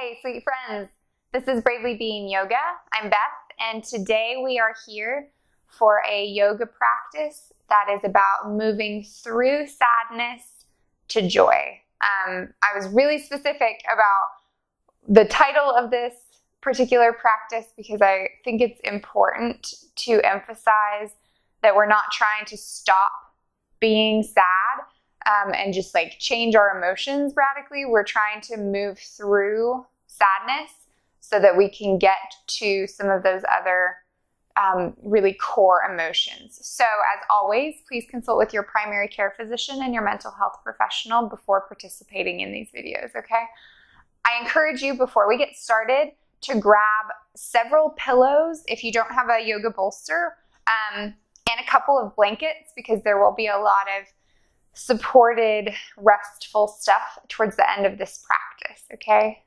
Hey, sweet friends. This is Bravely Being Yoga. I'm Beth, and today we are here for a yoga practice that is about moving through sadness to joy. I was really specific about the title of this particular practice because I think it's important to emphasize that we're not trying to stop being sad and just like change our emotions radically. We're trying to move through sadness so that we can get to some of those other really core emotions. So as always, please consult with your primary care physician and your mental health professional before participating in these videos, okay? I encourage you, before we get started, to grab several pillows if you don't have a yoga bolster, and a couple of blankets, because there will be a lot of supported, restful stuff towards the end of this practice, okay?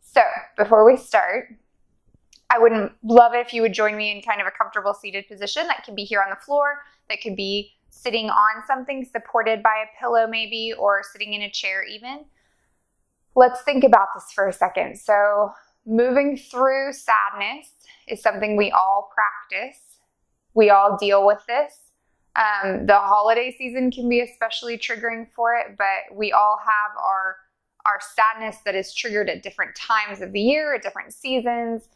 So before we start, I would love it if you would join me in kind of a comfortable seated position. That can be here on the floor, that could be sitting on something supported by a pillow maybe, or sitting in a chair even. Let's think about this for a second. So moving through sadness is something we all practice. We all deal with this. The holiday season can be especially triggering for it, but we all have our sadness that is triggered at different times of the year, at different seasons,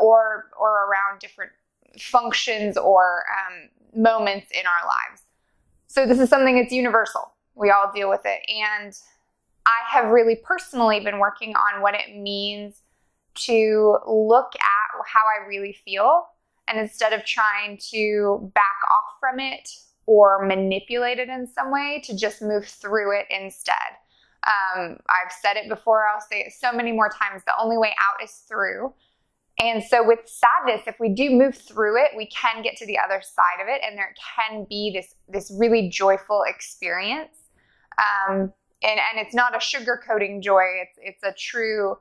or around different functions or moments in our lives. So this is something that's universal. We all deal with it. And I have really personally been working on what it means to look at how I really feel, and instead of trying to back off from it or manipulate it in some way, to just move through it instead. I've said it before, I'll say it so many more times, the only way out is through. And so with sadness, if we do move through it, we can get to the other side of it, and there can be this really joyful experience. And it's not a sugarcoating joy, it's a true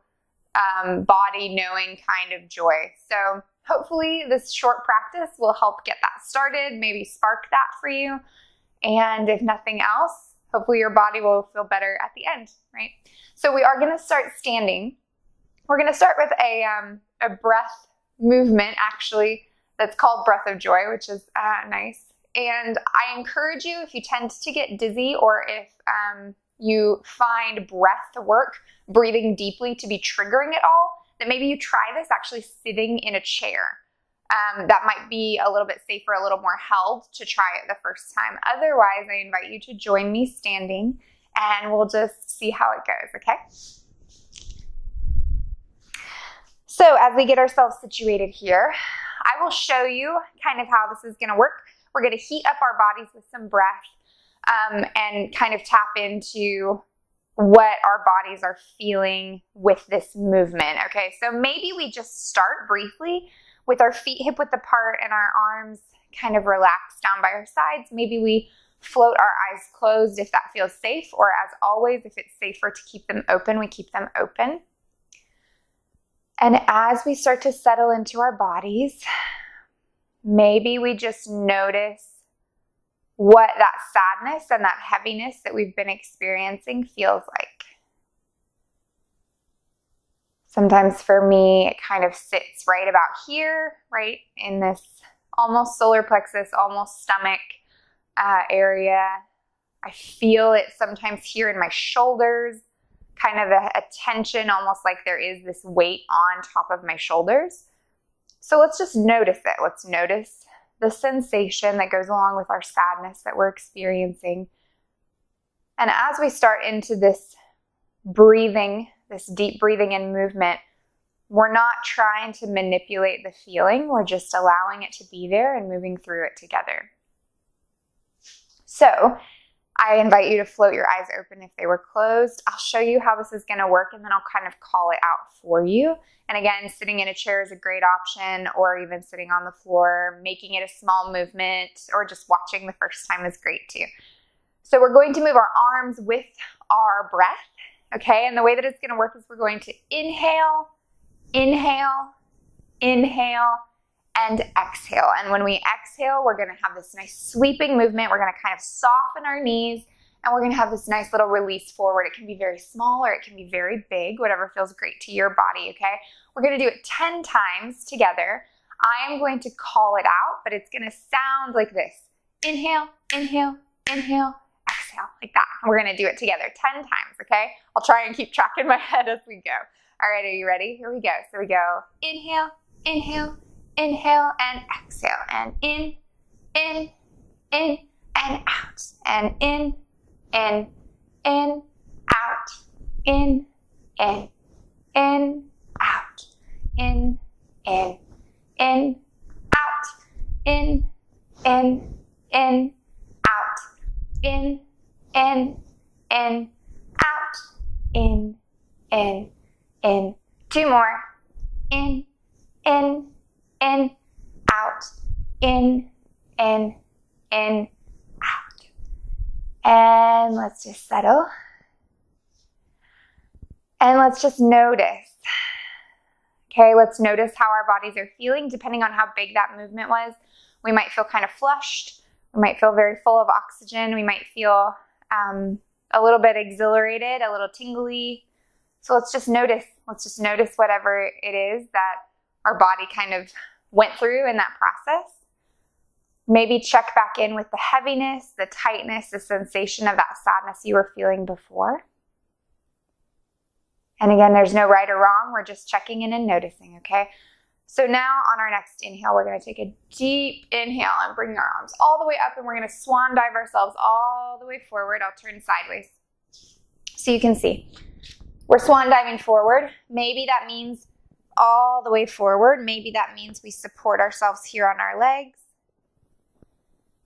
body knowing kind of joy. So hopefully this short practice will help get that started, maybe spark that for you. And if nothing else, hopefully your body will feel better at the end, right? So we are going to start standing. We're going to start with a breath movement, actually, that's called Breath of Joy, which is nice. And I encourage you, if you tend to get dizzy, or if you find breath work, breathing deeply, to be triggering at all, that maybe you try this actually sitting in a chair. That might be a little bit safer, a little more held to try it the first time. Otherwise, I invite you to join me standing, and we'll just see how it goes, okay? So as we get ourselves situated here, I will show you kind of how this is going to work. We're going to heat up our bodies with some breath and kind of tap into what our bodies are feeling with this movement, okay? So maybe we just start briefly with our feet hip width apart and our arms kind of relaxed down by our sides. Maybe we float our eyes closed if that feels safe, or as always, if it's safer to keep them open, we keep them open. And as we start to settle into our bodies, maybe we just notice what that sadness and that heaviness that we've been experiencing feels like. Sometimes for me, it kind of sits right about here, right in this almost solar plexus, almost stomach area. I feel it sometimes here in my shoulders, kind of a tension, almost like there is this weight on top of my shoulders. So let's just notice it. Let's notice the sensation that goes along with our sadness that we're experiencing. And as we start into this breathing, this deep breathing and movement, we're not trying to manipulate the feeling. We're just allowing it to be there and moving through it together. So I invite you to float your eyes open if they were closed. I'll show you how this is going to work, and then I'll kind of call it out for you. And again, sitting in a chair is a great option, or even sitting on the floor, making it a small movement, or just watching the first time is great too. So we're going to move our arms with our breath, okay? And the way that it's going to work is we're going to inhale, inhale, inhale, and exhale. And when we exhale, we're going to have this nice sweeping movement. We're going to kind of soften our knees And we're going to have this nice little release forward. It can be very small or it can be very big, whatever feels great to your body, okay? We're going to do it 10 times together. I am going to call it out, but it's going to sound like this. Inhale, inhale, inhale, exhale, like that. And we're going to do it together 10 times, okay? I'll try and keep track in my head as we go. All right, are you ready? Here we go. So we go inhale, inhale, inhale, and exhale. And in, and out. And in, out, in, out, in, out, in, out, in, out, in, out, in. Two more. In, out, in, out. And let's just settle. And let's just notice. Okay, let's notice how our bodies are feeling depending on how big that movement was. We might feel kind of flushed. We might feel very full of oxygen. We might feel a little bit exhilarated, a little tingly. So let's just notice. Let's just notice whatever it is that our body kind of went through in that process. Maybe check back in with the heaviness, the tightness, the sensation of that sadness you were feeling before. And again, there's no right or wrong. We're just checking in and noticing, okay? So now on our next inhale, we're going to take a deep inhale and bring our arms all the way up, and we're going to swan dive ourselves all the way forward. I'll turn sideways so you can see. We're swan diving forward. Maybe that means all the way forward. Maybe that means we support ourselves here on our legs.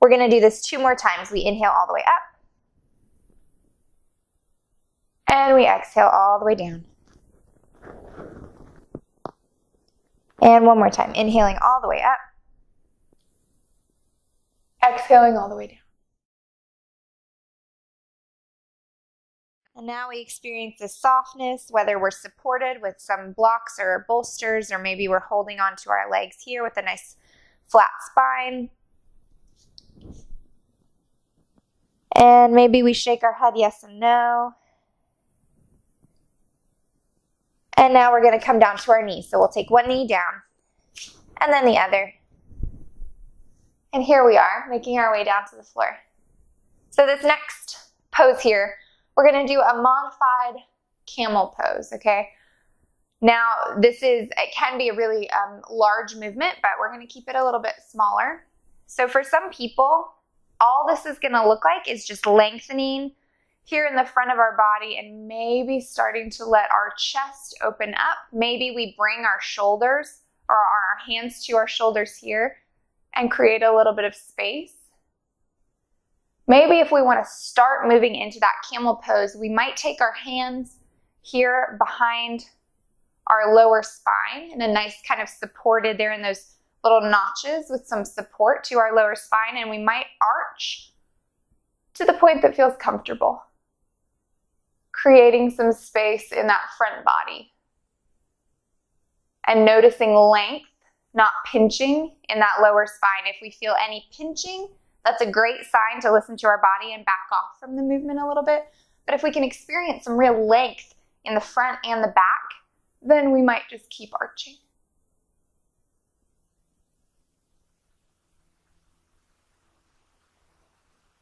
We're going to do this 2 more times. We inhale all the way up. And we exhale all the way down. And one more time. Inhaling all the way up. Exhaling all the way down. And now we experience this softness, whether we're supported with some blocks or bolsters, or maybe we're holding onto our legs here with a nice flat spine. And maybe we shake our head yes and no. And now we're going to come down to our knees. So we'll take one knee down and then the other. And here we are, making our way down to the floor. So this next pose here, we're going to do a modified camel pose, okay? Now, it can be a really large movement, but we're going to keep it a little bit smaller. So for some people, all this is going to look like is just lengthening here in the front of our body and maybe starting to let our chest open up. Maybe we bring our shoulders or our hands to our shoulders here and create a little bit of space. Maybe if we want to start moving into that camel pose, we might take our hands here behind our lower spine in a nice kind of supported there in those little notches with some support to our lower spine, and we might arch to the point that feels comfortable, creating some space in that front body and noticing length, not pinching in that lower spine. If we feel any pinching, that's a great sign to listen to our body and back off from the movement a little bit. But if we can experience some real length in the front and the back, then we might just keep arching.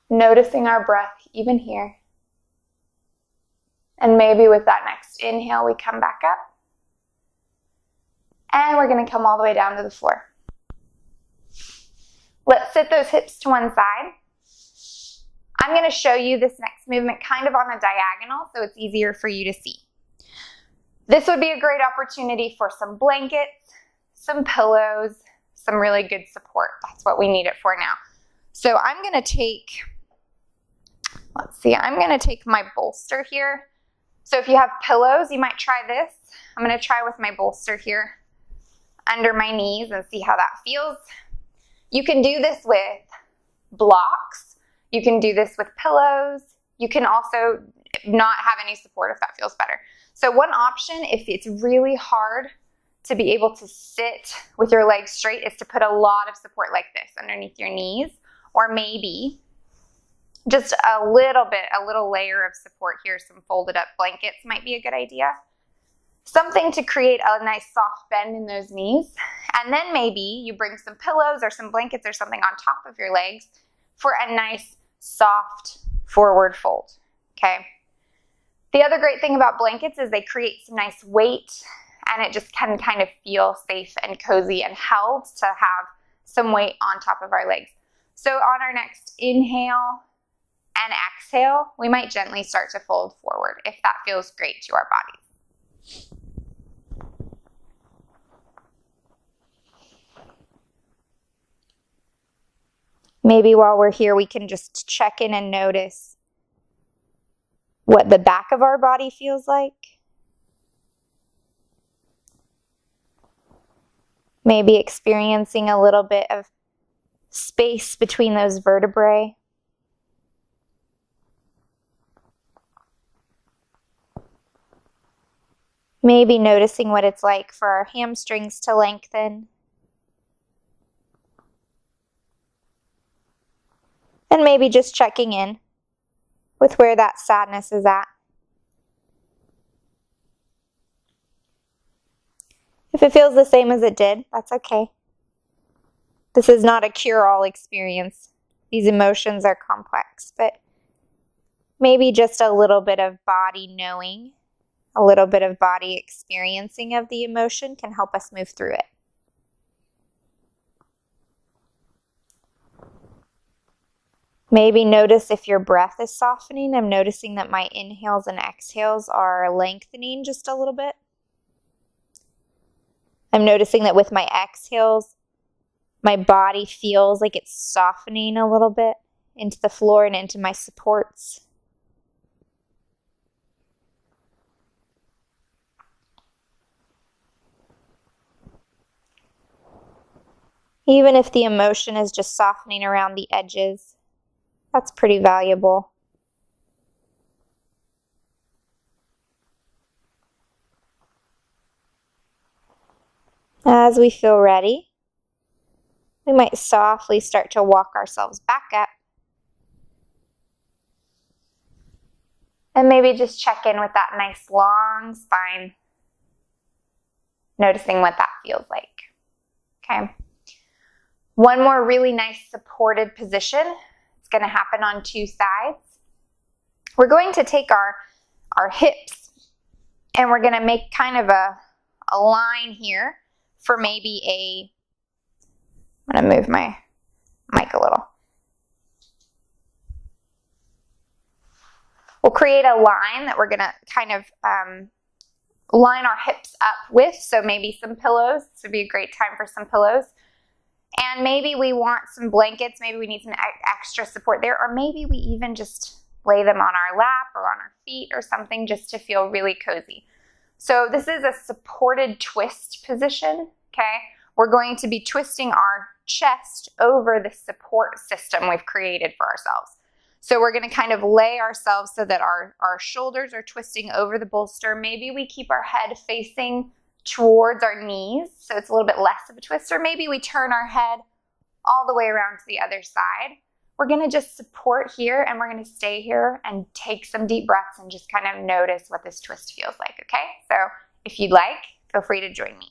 Noticing our breath even here. And maybe with that next inhale, we come back up. And we're going to come all the way down to the floor. Let's sit those hips to one side. I'm going to show you this next movement kind of on a diagonal so it's easier for you to see. This would be a great opportunity for some blankets, some pillows, some really good support. That's what we need it for now. So I'm going to take, I'm going to take my bolster here. So if you have pillows, you might try this. I'm going to try with my bolster here under my knees and see how that feels. You can do this with blocks. You can do this with pillows. You can also not have any support if that feels better. So one option, if it's really hard to be able to sit with your legs straight, is to put a lot of support like this underneath your knees. Or maybe just a little layer of support here. Some folded up blankets might be a good idea. Something to create a nice soft bend in those knees. And then maybe you bring some pillows or some blankets or something on top of your legs for a nice soft forward fold, okay? The other great thing about blankets is they create some nice weight, and it just can kind of feel safe and cozy and held to have some weight on top of our legs. So on our next inhale and exhale, we might gently start to fold forward if that feels great to our bodies. Maybe while we're here, we can just check in and notice what the back of our body feels like. Maybe experiencing a little bit of space between those vertebrae. Maybe noticing what it's like for our hamstrings to lengthen. And maybe just checking in with where that sadness is at. If it feels the same as it did, that's okay. This is not a cure-all experience. These emotions are complex, but maybe just a little bit of body knowing, a little bit of body experiencing of the emotion can help us move through it. Maybe notice if your breath is softening. I'm noticing that my inhales and exhales are lengthening just a little bit. I'm noticing that with my exhales, my body feels like it's softening a little bit into the floor and into my supports. Even if the emotion is just softening around the edges, that's pretty valuable. As we feel ready, we might softly start to walk ourselves back up. And maybe just check in with that nice long spine, noticing what that feels like. Okay. One more really nice supported position. It's going to happen on two sides. We're going to take our hips and we're going to make kind of a line here for maybe I'm going to move my mic a little. We'll create a line that we're going to kind of line our hips up with. So maybe some pillows. This would be a great time for some pillows. And maybe we want some blankets. Maybe we need some extra support there. Or maybe we even just lay them on our lap or on our feet or something just to feel really cozy. So this is a supported twist position, okay? We're going to be twisting our chest over the support system we've created for ourselves. So we're going to kind of lay ourselves so that our shoulders are twisting over the bolster. Maybe we keep our head facing towards our knees, so it's a little bit less of a twist. Or maybe we turn our head all the way around to the other side. We're going to just support here, and we're going to stay here and take some deep breaths and just kind of notice what this twist feels like, okay? So if you'd like, feel free to join me.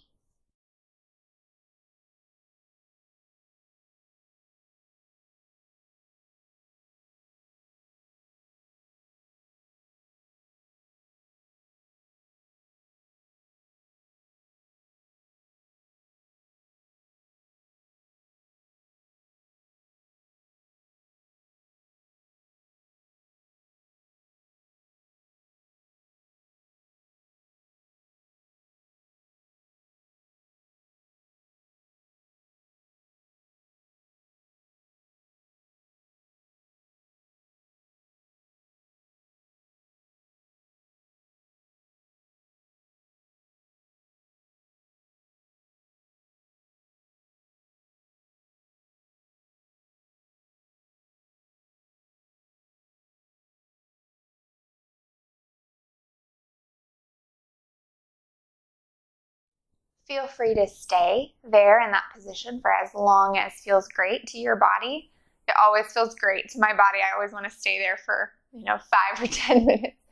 Feel free to stay there in that position for as long as feels great to your body. It always feels great to my body. I always want to stay there for, 5 or 10 minutes.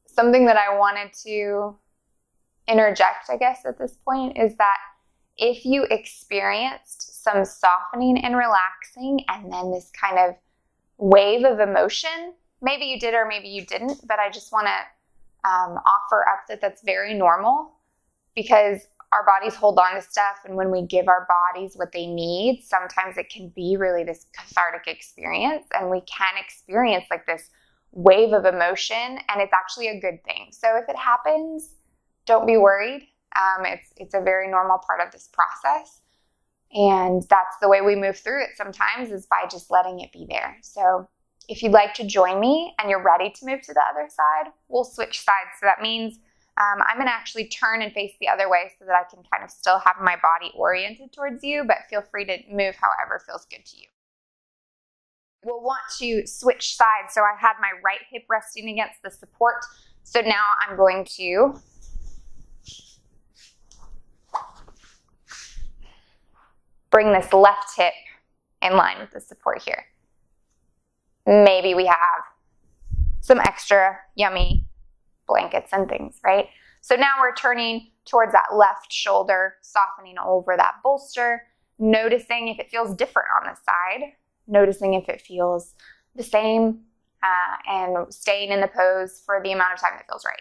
Something that I wanted to interject, I guess, at this point is that if you experienced some softening and relaxing and then this kind of wave of emotion, maybe you did or maybe you didn't, but I just want to offer up that that's very normal, because our bodies hold on to stuff, and when we give our bodies what they need, sometimes it can be really this cathartic experience, and we can experience like this wave of emotion, and it's actually a good thing. So if it happens, don't be worried. It's a very normal part of this process, and that's the way we move through it sometimes, is by just letting it be there. So if you'd like to join me and you're ready to move to the other side, we'll switch sides. So that means I'm going to actually turn and face the other way so that I can kind of still have my body oriented towards you, but feel free to move however feels good to you. We'll want to switch sides. So I had my right hip resting against the support. So now I'm going to bring this left hip in line with the support here. Maybe we have some extra yummy blankets and things, right? So now we're turning towards that left shoulder, softening over that bolster, noticing if it feels different on the side, noticing if it feels the same, and staying in the pose for the amount of time that feels right.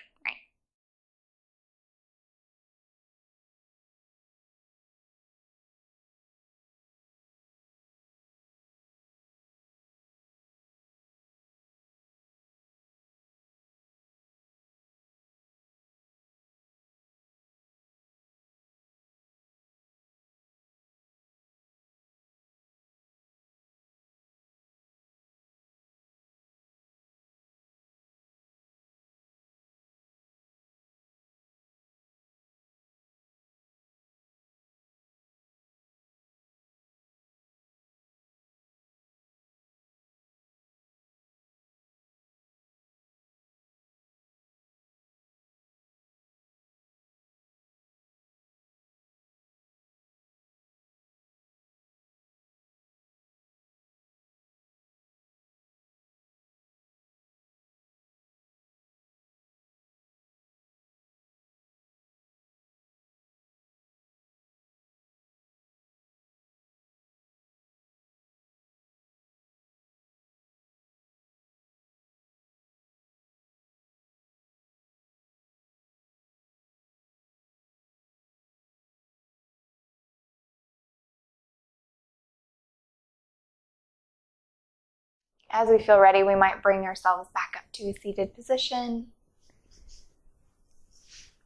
As we feel ready, we might bring ourselves back up to a seated position.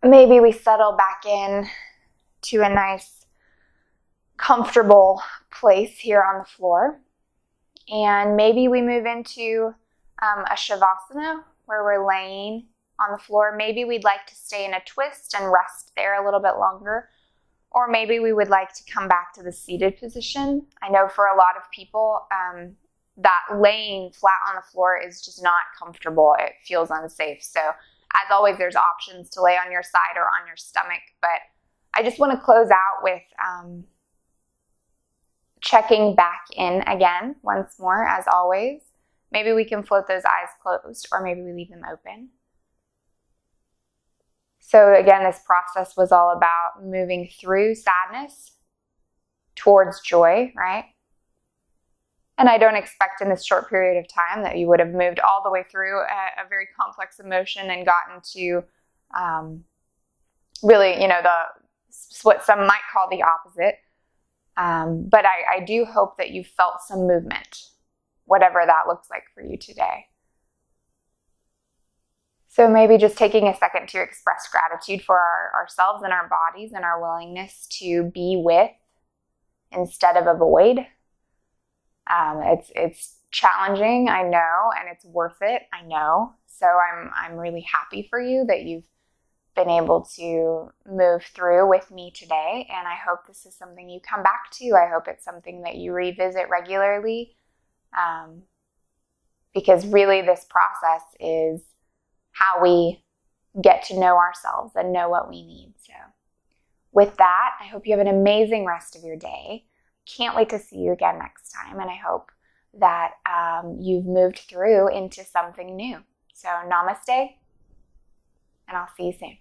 Maybe we settle back in to a nice, comfortable place here on the floor. And maybe we move into a shavasana, where we're laying on the floor. Maybe we'd like to stay in a twist and rest there a little bit longer. Or maybe we would like to come back to the seated position. I know for a lot of people, that laying flat on the floor is just not comfortable. It feels unsafe. So as always, there's options to lay on your side or on your stomach. But I just want to close out with checking back in again once more, as always. Maybe we can float those eyes closed, or maybe we leave them open. So again, this process was all about moving through sadness towards joy, right? And I don't expect in this short period of time that you would have moved all the way through a very complex emotion and gotten to really, what some might call the opposite. But I do hope that you felt some movement, whatever that looks like for you today. So maybe just taking a second to express gratitude for ourselves and our bodies and our willingness to be with instead of avoid. It's challenging, I know, and it's worth it, I know. So I'm really happy for you that you've been able to move through with me today, and I hope this is something you come back to. I hope it's something that you revisit regularly, because really this process is how we get to know ourselves and know what we need. So with that, I hope you have an amazing rest of your day. can't wait to see you again next time, and I hope that you've moved through into something new. So namaste, and I'll see you soon.